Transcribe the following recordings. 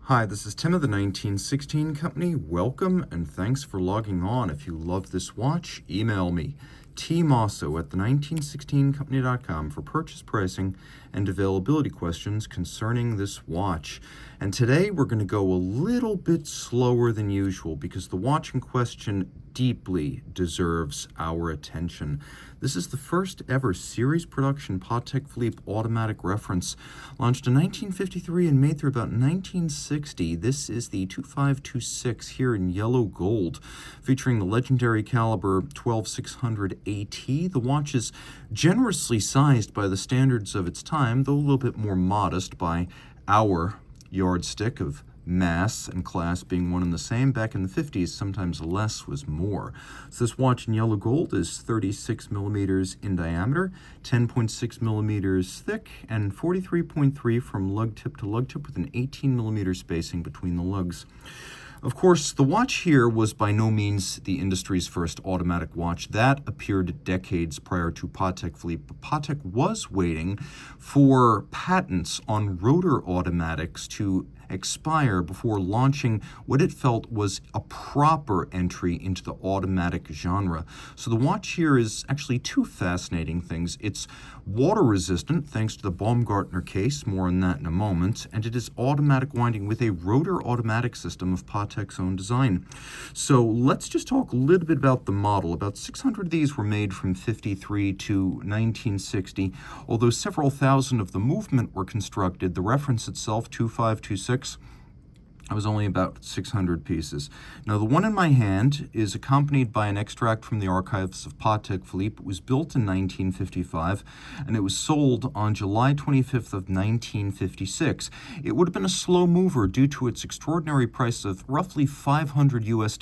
Hi, this is Tim of the 1916 Company. Welcome and thanks for logging on. If you love this watch, email me, Team Mosso at the1916company.com for purchase pricing and availability questions concerning this watch. And today we're going to go a little bit slower than usual because the watch in question deeply deserves our attention. This is the first ever series production Patek Philippe automatic reference, launched in 1953 and made through about 1960. This is the 2526 here in yellow gold, featuring the legendary caliber 12600 AT. The watch is generously sized by the standards of its time, though a little bit more modest by our yardstick of mass and class being one and the same. Back in the 50s, sometimes less was more. So this watch in yellow gold is 36 millimeters in diameter, 10.6 millimeters thick, and 43.3 from lug tip to lug tip with an 18 millimeter spacing between the lugs. Of course, the watch here was by no means the industry's first automatic watch. That appeared decades prior to Patek Philippe. But Patek was waiting for patents on rotor automatics to expire before launching what it felt was a proper entry into the automatic genre. So the watch here is actually two fascinating things. It's water resistant thanks to the Baumgartner case, more on that in a moment, and it is automatic winding with a rotor automatic system of Patek's own design. So let's just talk a little bit about the model. About 600 of these were made from 53 to 1960, although several thousand of the movement were constructed. The reference itself, 2526, I was only about 600 pieces. Now, the one in my hand is accompanied by an extract from the archives of Patek Philippe. It was built in 1955, and it was sold on July 25th of 1956. It would have been a slow mover due to its extraordinary price of roughly $500 US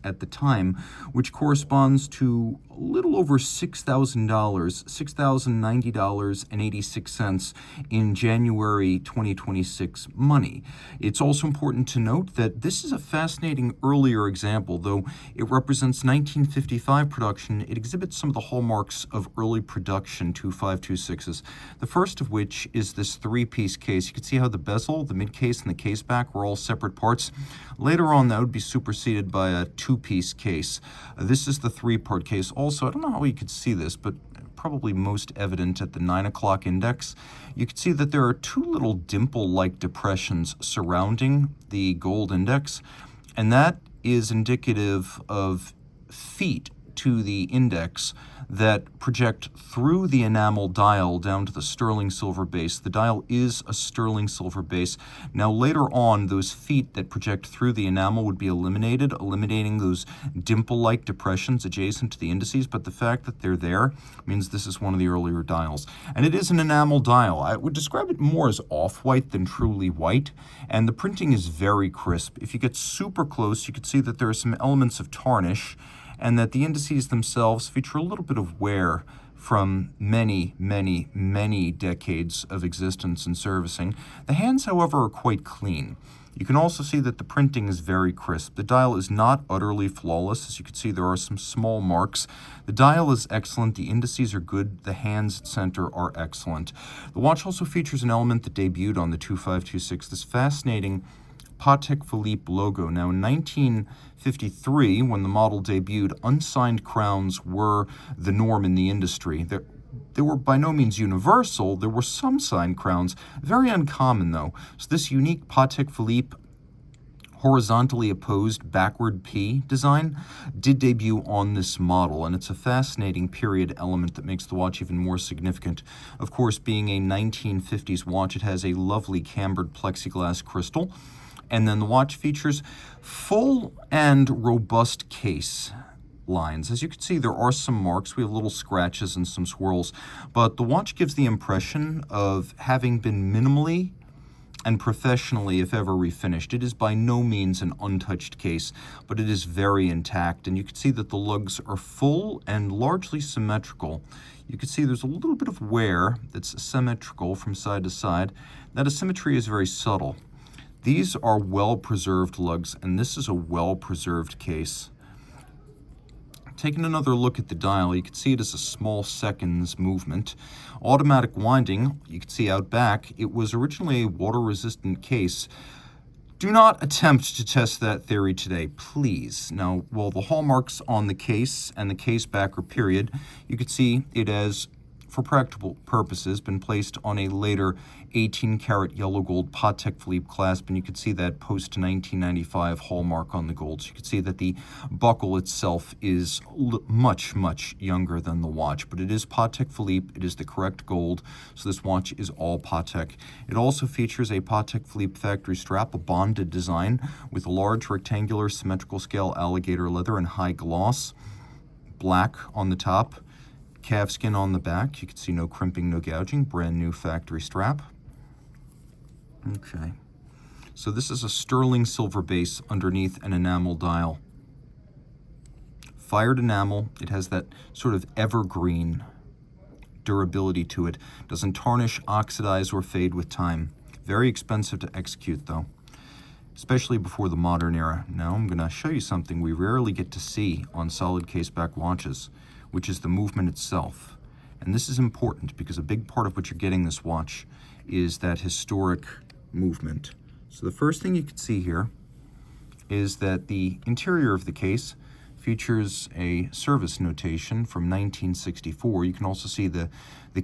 at the time, which corresponds to a little over $6,000, $6,090.86 in January 2026 money. It's also important to note that this is a fascinating earlier example. Though it represents 1955 production, it exhibits some of the hallmarks of early production 2526s, the first of which is this three-piece case. You can see how the bezel, the mid-case, and the case back were all separate parts. Later on, that would be superseded by a two-piece case. This is the three-part case. Also, I don't know how you could see this, but probably most evident at the 9 o'clock index, you can see that there are two little dimple-like depressions surrounding the gold index, and that is indicative of feet to the index that project through the enamel dial down to the sterling silver base. The dial is a sterling silver base. Now later on, those feet that project through the enamel would be eliminated, eliminating those dimple-like depressions adjacent to the indices, but the fact that they're there means this is one of the earlier dials. And it is an enamel dial. I would describe it more as off-white than truly white, and the printing is very crisp. If you get super close, you can see that there are some elements of tarnish, and that the indices themselves feature a little bit of wear from many, many, many decades of existence and servicing. The hands, however, are quite clean. You can also see that the printing is very crisp. The dial is not utterly flawless. As you can see, there are some small marks. The dial is excellent. The indices are good. The hands center are excellent. The watch also features an element that debuted on the 2526, this fascinating Patek Philippe logo. Now, in 1953, when the model debuted, unsigned crowns were the norm in the industry. They were by no means universal. There were some signed crowns, very uncommon though. So this unique Patek Philippe horizontally opposed backward P design did debut on this model, and it's a fascinating period element that makes the watch even more significant. Of course, being a 1950s watch, it has a lovely cambered plexiglass crystal. And then the watch features full and robust case lines. As you can see, there are some marks. We have little scratches and some swirls, but the watch gives the impression of having been minimally and professionally, if ever, refinished. It is by no means an untouched case, but it is very intact, and you can see that the lugs are full and largely symmetrical. You can see there's a little bit of wear that's symmetrical from side to side. That asymmetry is very subtle. These are well-preserved lugs, and this is a well-preserved case. Taking another look at the dial, you can see it as a small seconds movement. Automatic winding, you can see out back, it was originally a water-resistant case Do not attempt to test that theory today, please. Now, while the hallmarks on the case and the case back are period, you can see it has, for practical purposes, been placed on a later 18-karat yellow gold Patek Philippe clasp, and you can see that post-1995 hallmark on the gold. So you can see that the buckle itself is much, much younger than the watch, but it is Patek Philippe. It is the correct gold, so this watch is all Patek. It also features a Patek Philippe factory strap, a bonded design with a large rectangular symmetrical scale alligator leather and high gloss, black on the top, calfskin on the back. You can see no crimping, no gouging, brand new factory strap. Okay, so this is a sterling silver base underneath an enamel dial. Fired enamel, it has that sort of evergreen durability to it. Doesn't tarnish, oxidize, or fade with time. Very expensive to execute though, especially before the modern era. Now I'm going to show you something we rarely get to see on solid case back watches, which is the movement itself. And this is important because a big part of what you're getting this watch is that historic movement. So the first thing you can see here is that the interior of the case features a service notation from 1964. You can also see the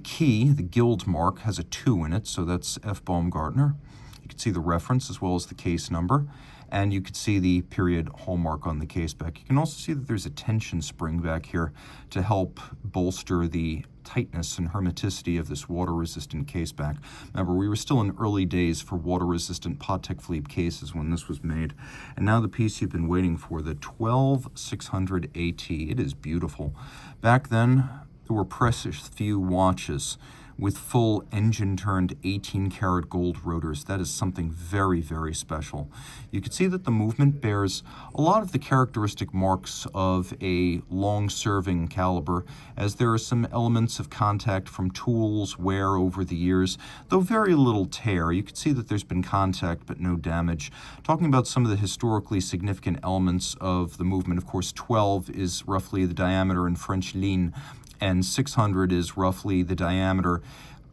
key, the guild mark, has a 2 in it, so that's F. Baumgartner. You can see the reference as well as the case number, and you can see the period hallmark on the case back. You can also see that there's a tension spring back here to help bolster the tightness and hermeticity of this water-resistant case back. Remember, we were still in early days for water-resistant Patek Philippe cases when this was made. And now the piece you've been waiting for, the 12600 AT. It is beautiful. Back then, there were precious few watches with full engine-turned 18-karat gold rotors. That is something very, very special. You can see that the movement bears a lot of the characteristic marks of a long-serving caliber, as there are some elements of contact from tools, wear over the years, though very little tear. You can see that there's been contact, but no damage. Talking about some of the historically significant elements of the movement, of course, 12 is roughly the diameter in French ligne, and 600 is roughly the diameter,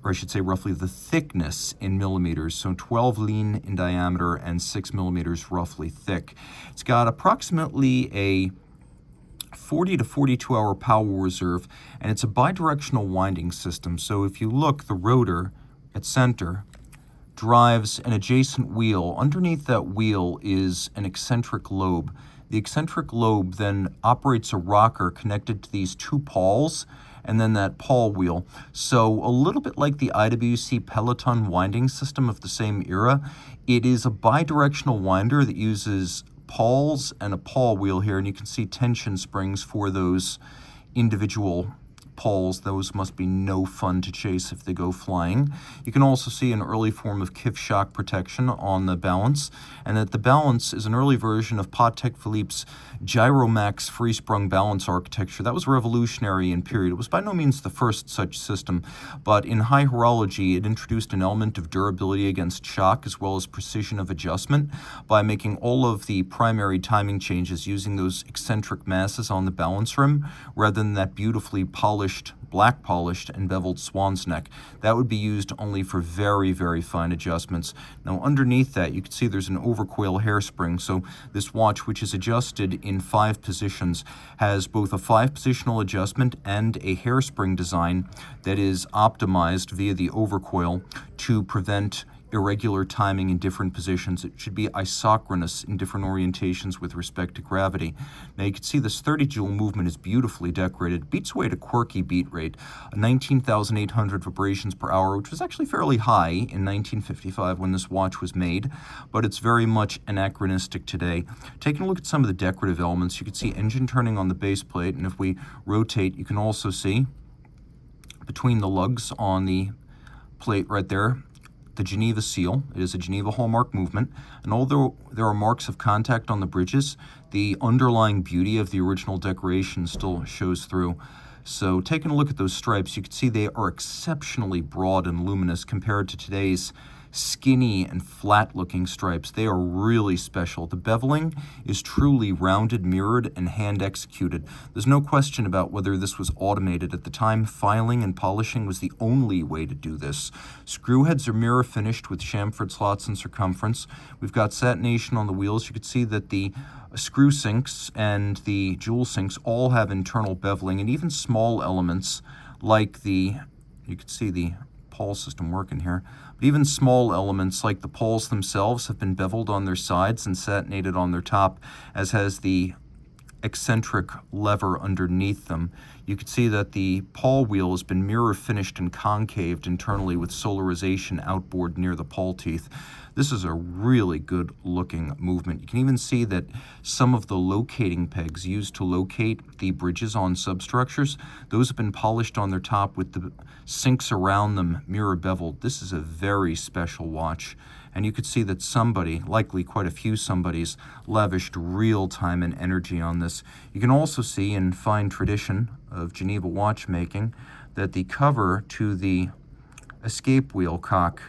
or I should say roughly the thickness in millimeters. So 12 ligne in diameter and 6 millimeters roughly thick. It's got approximately a 40 to 42 hour power reserve, and it's a bidirectional winding system. So if you look, the rotor at center drives an adjacent wheel. Underneath that wheel is an eccentric lobe. The eccentric lobe then operates a rocker connected to these 2 pawls and then that pawl wheel. So a little bit like the IWC Peloton winding system of the same era, it is a bidirectional winder that uses pawls and a pawl wheel here, and you can see tension springs for those individual pawls. Those must be no fun to chase if they go flying. You can also see an early form of kiff shock protection on the balance, and that the balance is an early version of Patek Philippe's Gyromax free-sprung balance architecture. That was revolutionary in period. It was by no means the first such system, but in high horology, it introduced an element of durability against shock as well as precision of adjustment by making all of the primary timing changes using those eccentric masses on the balance rim rather than that beautifully polished, black polished and beveled swan's neck. That would be used only for very, very fine adjustments. Now underneath that, you can see there's an overcoil hairspring. So this watch, which is adjusted in 5 positions, has both a 5-positional adjustment and a hairspring design that is optimized via the overcoil to prevent irregular timing in different positions. It should be isochronous in different orientations with respect to gravity. Now you can see this 30 joule movement is beautifully decorated. It beats away at a quirky beat rate, 19,800 vibrations per hour, which was actually fairly high in 1955 when this watch was made, but it's very much anachronistic today. Taking a look at some of the decorative elements, you can see engine turning on the base plate, and if we rotate, you can also see between the lugs on the plate right there, the Geneva seal. It is a Geneva hallmark movement, and although there are marks of contact on the bridges, the underlying beauty of the original decoration still shows through. So taking a look at those stripes, you can see they are exceptionally broad and luminous compared to today's skinny and flat-looking stripes. They are really special. The beveling is truly rounded, mirrored, and hand-executed. There's no question about whether this was automated. At the time, filing and polishing was the only way to do this. Screw heads are mirror finished with chamfered slots in circumference. We've got satination on the wheels. You can see that the screw sinks and the jewel sinks all have internal beveling, and even small elements like you can see the pawl system working here, but even small elements like the pawls themselves have been beveled on their sides and satinated on their top, as has the eccentric lever underneath them. You can see that the pawl wheel has been mirror finished and concaved internally with solarization outboard near the pawl teeth. This is a really good looking movement. You can even see that some of the locating pegs used to locate the bridges on substructures, those have been polished on their top with the sinks around them mirror beveled. This is a very special watch. And you could see that somebody, likely quite a few somebodies, lavished real time and energy on this. You can also see in fine tradition of Geneva watchmaking that the cover to the escape wheel cock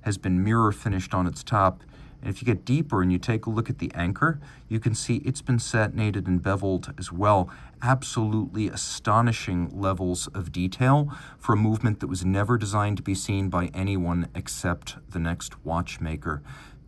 has been mirror finished on its top. And if you get deeper and you take a look at the anchor, you can see it's been satinated and beveled as well. Absolutely astonishing levels of detail for a movement that was never designed to be seen by anyone except the next watchmaker.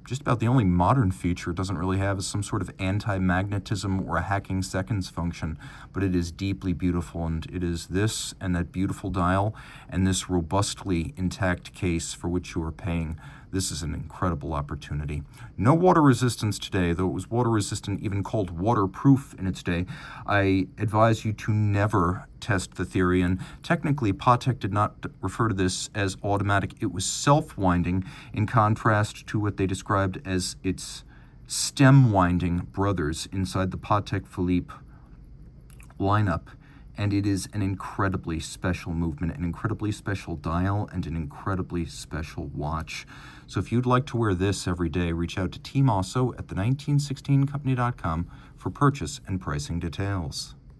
Just about the only modern feature it doesn't really have is some sort of anti-magnetism or a hacking seconds function, but it is deeply beautiful, and it is this and that beautiful dial and this robustly intact case for which you are paying. This is an incredible opportunity. No water resistance today, though it was water resistant, even called waterproof in its day. I advise you to never test the theory, and technically Patek did not refer to this as automatic. It was self-winding, in contrast to what they described as its stem-winding brothers inside the Patek Philippe lineup. And it is an incredibly special movement, an incredibly special dial, and an incredibly special watch. So if you'd like to wear this every day, reach out to Team Mosso at the 1916company.com for purchase and pricing details.